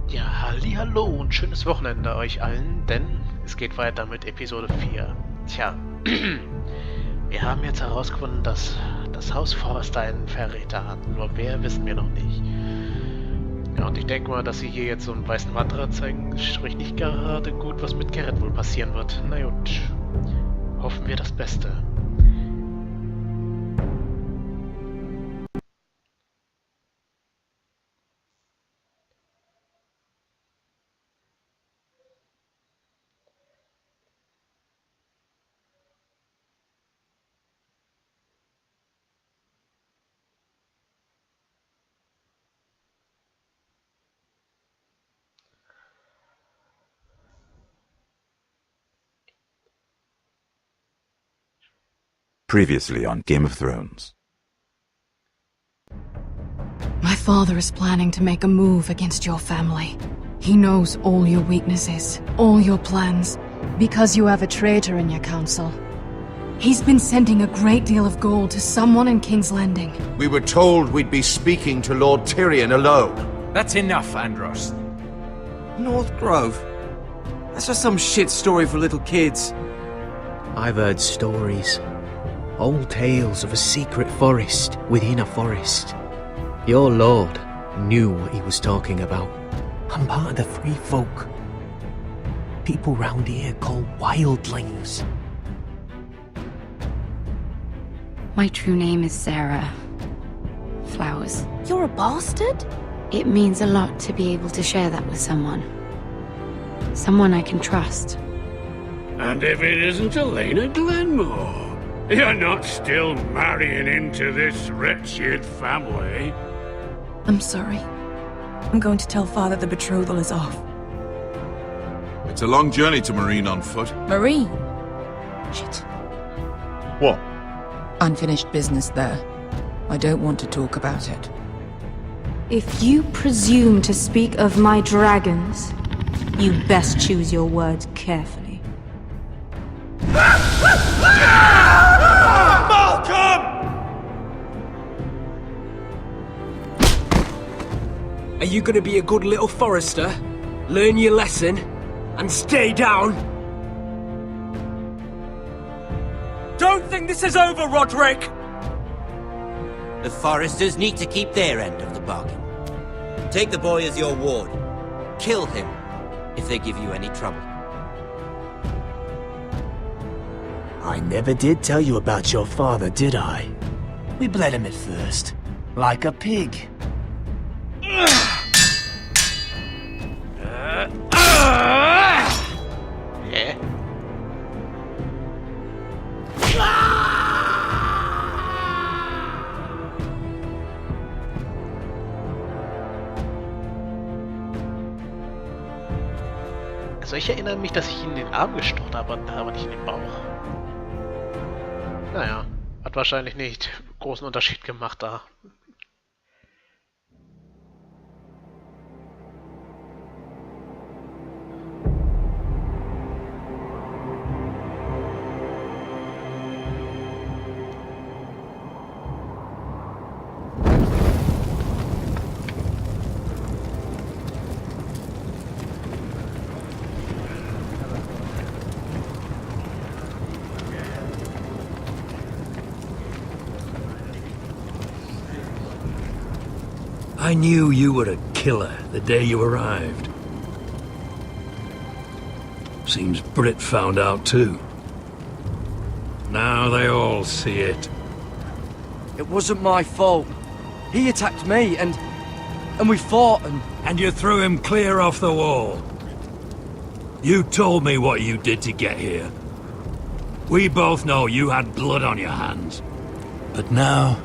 Ja, hallihallo und schönes Wochenende euch allen, denn es geht weiter mit Episode 4. Tja, wir haben jetzt herausgefunden, dass das Haus Forrester einen Verräter hat, nur wer wissen wir noch nicht. Ja, und ich denke mal, dass sie hier jetzt so einen weißen Wanderer zeigen, sprich nicht gerade gut, was mit Gared wohl passieren wird. Na gut, hoffen wir das Beste. Previously on Game of Thrones. My father is planning to make a move against your family. He knows all your weaknesses, all your plans, because you have a traitor in your council. He's been sending a great deal of gold to someone in King's Landing. We were told we'd be speaking to Lord Tyrion alone. That's enough, Andros. North Grove? That's just some shit story for little kids. I've heard stories. Old tales of a secret forest within a forest. Your lord knew what he was talking about. I'm part of the free folk. People round here call wildlings. My true name is Sarah Flowers. You're a bastard? It means a lot to be able to share that with someone. Someone I can trust. And if it isn't Elena Glenmore, you're not still marrying into this wretched family. I'm sorry. I'm going to tell Father the betrothal is off. It's a long journey to Marine on foot. Marine? Shit. What? Unfinished business there. I don't want to talk about it. If you presume to speak of my dragons, you best choose your words carefully. Are you gonna be a good little forester? Learn your lesson? And stay down? Don't think this is over, Roderick! The foresters need to keep their end of the bargain. Take the boy as your ward. Kill him if they give you any trouble. I never did tell you about your father, did I? We bled him at first, like a pig. Yeah. Also ich erinnere mich, dass ich ihn in den Arm gestochen habe, aber nicht in den Bauch. Naja, hat wahrscheinlich nicht großen Unterschied gemacht da. I knew you were a killer the day you arrived. Seems Britt found out too. Now they all see it. It wasn't my fault. He attacked me, and we fought, And you threw him clear off the wall. You told me what you did to get here. We both know you had blood on your hands. But now,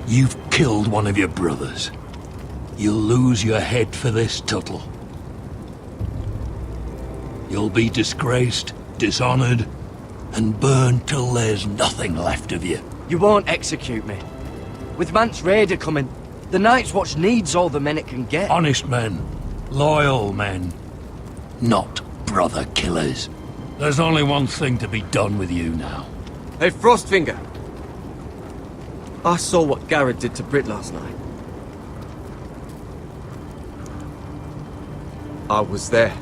you've killed one of your brothers. You'll lose your head for this, Tuttle. You'll be disgraced, dishonored, and burned till there's nothing left of you. You won't execute me. With Mance Raider coming, the Night's Watch needs all the men it can get. Honest men, loyal men, not brother killers. There's only one thing to be done with you now. Hey, Frostfinger. I saw what Gared did to Britt last night. I was there.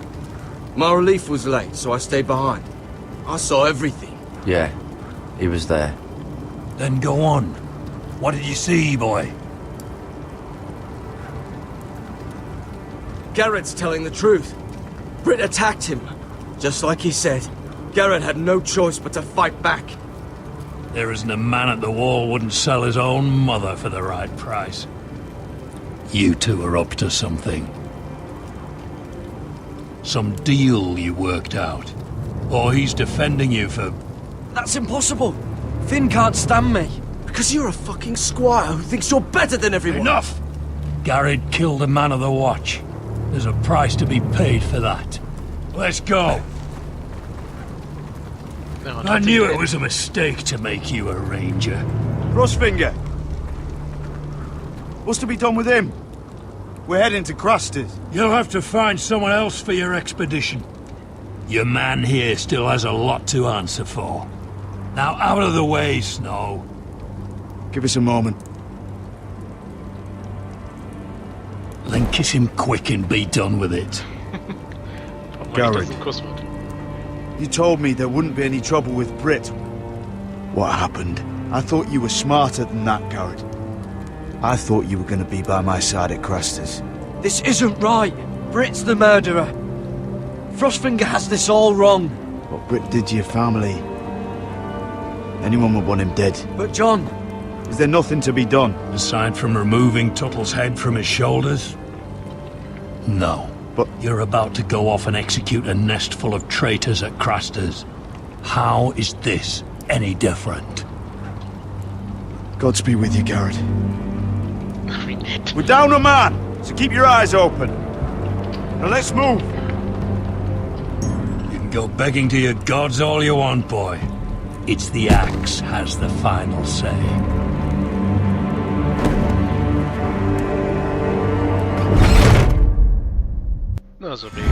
My relief was late, so I stayed behind. I saw everything. Yeah, he was there. Then go on. What did you see, boy? Gared's telling the truth. Britt attacked him. Just like he said, Gared had no choice but to fight back. There isn't a man at the wall wouldn't sell his own mother for the right price. You two are up to something. Some deal you worked out. Or he's defending you for... That's impossible. Finn can't stand me. Because you're a fucking squire who thinks you're better than everyone. Enough! Gared killed a man of the watch. There's a price to be paid for that. Let's go. No, I knew it was a mistake to make you a ranger. Crossfinger! What's to be done with him? We're heading to Crusters. You'll have to find someone else for your expedition. Your man here still has a lot to answer for. Now out of the way, Snow. Give us a moment. Then kiss him quick and be done with it. Gared, you told me there wouldn't be any trouble with Britt. What happened? I thought you were smarter than that, Gared. I thought you were going to be by my side at Crusters. This isn't right. Britt's the murderer. Frostfinger has this all wrong. What Britt did to your family... anyone would want him dead. But John... Is there nothing to be done? Aside from removing Tuttle's head from his shoulders? No. But... You're about to go off and execute a nest full of traitors at Crusters. How is this any different? Godspeed with you, Gared. We're down a man, so keep your eyes open. Now let's move. You can go begging to your gods all you want, boy. It's the axe has the final say. Na, so wie.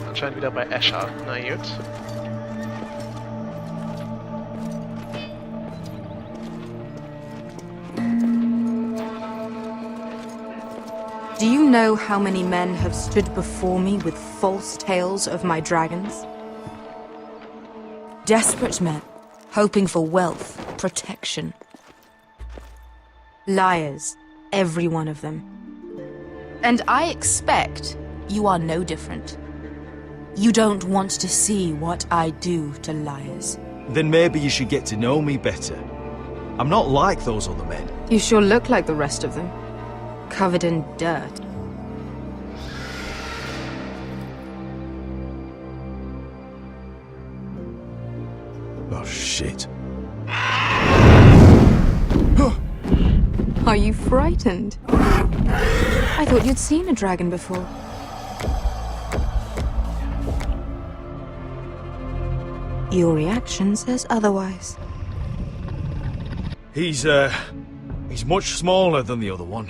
Anscheinend wieder bei Asher. Na gut. Do you know how many men have stood before me with false tales of my dragons? Desperate men, hoping for wealth, protection. Liars, every one of them. And I expect you are no different. You don't want to see what I do to liars. Then maybe you should get to know me better. I'm not like those other men. You sure look like the rest of them. Covered in dirt. Oh, shit. Are you frightened? I thought you'd seen a dragon before. Your reaction says otherwise. He's much smaller than the other one.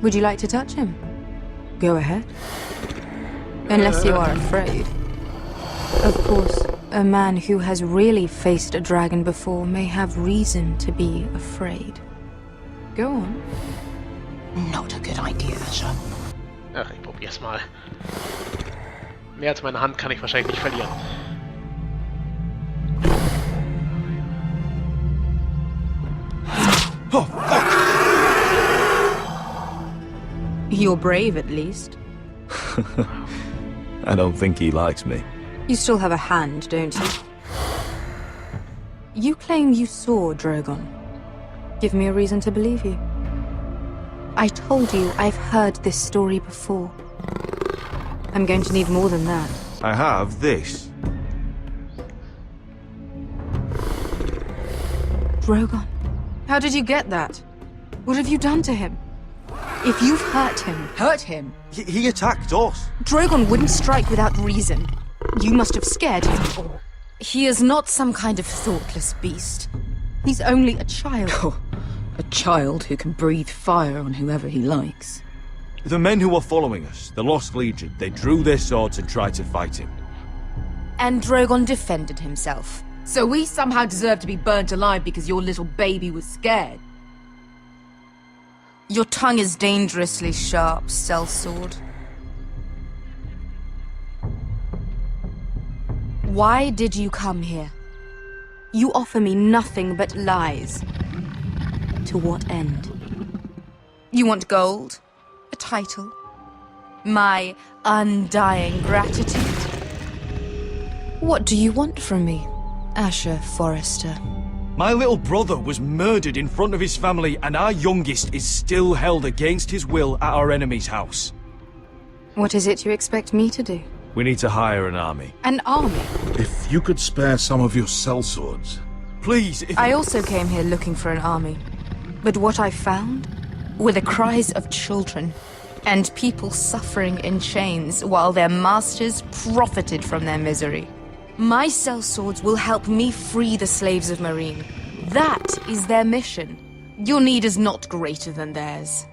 Would you like to touch him? Go ahead. Unless you are afraid. Of course, a man who has really faced a dragon before may have reason to be afraid. Go on. Not a good idea, Asher. Ach, ich probier's mal. Mehr als meine Hand kann ich wahrscheinlich nicht verlieren. Oh, fuck! You're brave, at least. I don't think he likes me. You still have a hand, don't you? You claim you saw Drogon. Give me a reason to believe you. I told you I've heard this story before. I'm going to need more than that. I have this. Drogon. How did you get that? What have you done to him? If you've hurt him... Hurt him? He attacked us. Drogon wouldn't strike without reason. You must have scared him, or... He is not some kind of thoughtless beast. He's only a child. Oh, a child who can breathe fire on whoever he likes. The men who were following us, the Lost Legion, they drew their swords and tried to fight him. And Drogon defended himself. So we somehow deserve to be burnt alive because your little baby was scared? Your tongue is dangerously sharp, sellsword. Why did you come here? You offer me nothing but lies. To what end? You want gold? A title? My undying gratitude? What do you want from me, Asher Forrester? My little brother was murdered in front of his family, and our youngest is still held against his will at our enemy's house. What is it you expect me to do? We need to hire an army. An army? If you could spare some of your sellswords. Please, if... I also came here looking for an army. But what I found were the cries of children and people suffering in chains while their masters profited from their misery. My sellswords will help me free the slaves of Meereen. That is their mission. Your need is not greater than theirs.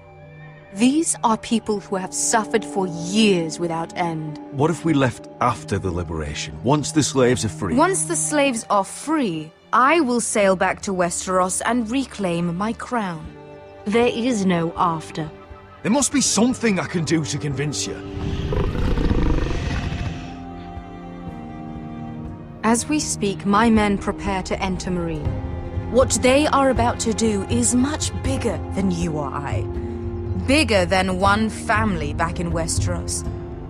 These are people who have suffered for years without end. What if we left after the liberation, once the slaves are free? Once the slaves are free, I will sail back to Westeros and reclaim my crown. There is no after. There must be something I can do to convince you. As we speak, my men prepare to enter Meereen. What they are about to do is much bigger than you or I. Bigger than one family back in Westeros.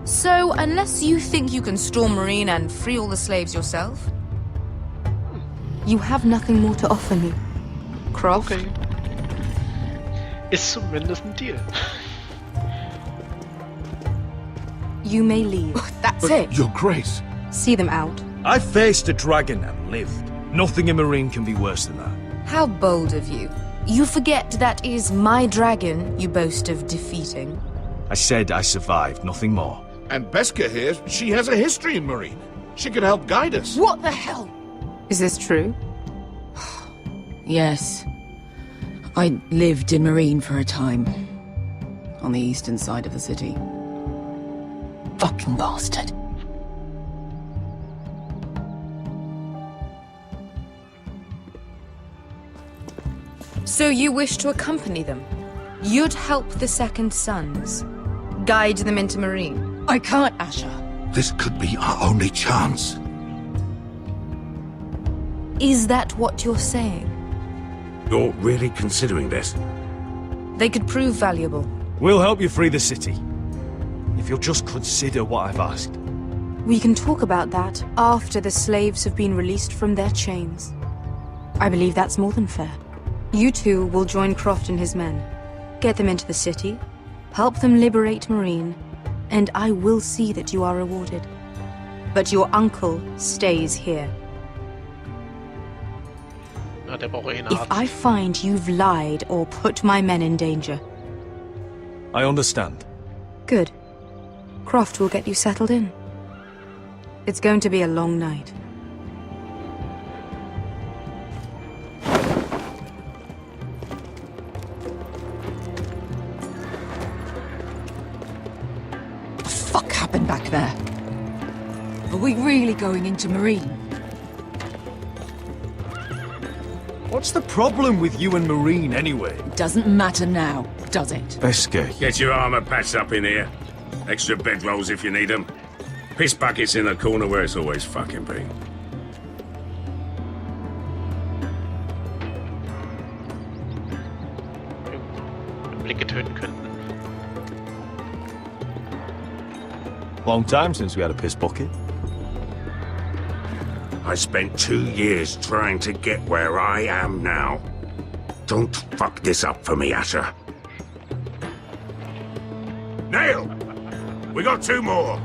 So, unless you think you can storm Meereen and free all the slaves yourself, you have nothing more to offer me. Croft? Okay. Ist zumindest ein Deal. You may leave. That's it. Your Grace. See them out. I faced a dragon and lived. Nothing in Meereen can be worse than that. How bold of you. You forget that is my dragon you boast of defeating. I said I survived, nothing more. And Beskha here, she has a history in Meereen. She could help guide us. What the hell? Is this true? Yes. I lived in Meereen for a time. On the eastern side of the city. Fucking bastard. So you wish to accompany them? You'd help the Second Sons? Guide them into Meereen? I can't, Asher. This could be our only chance. Is that what you're saying? You're really considering this? They could prove valuable. We'll help you free the city. If you'll just consider what I've asked. We can talk about that after the slaves have been released from their chains. I believe that's more than fair. You two will join Croft and his men. Get them into the city, help them liberate Meereen, and I will see that you are rewarded. But your uncle stays here. If I find you've lied or put my men in danger... I understand. Good. Croft will get you settled in. It's going to be a long night. fine back there. Are we really going into Marine? What's the problem with you and Marine, anyway? Doesn't matter now, does it? Beskay. Get your armor patched up in here. Extra bedrolls if you need them. Piss buckets in the corner where it's always fucking been. Blicke töten könnten. Long time since we had a piss bucket. I spent 2 years trying to get where I am now. Don't fuck this up for me, Asher. Nail! We got 2 more.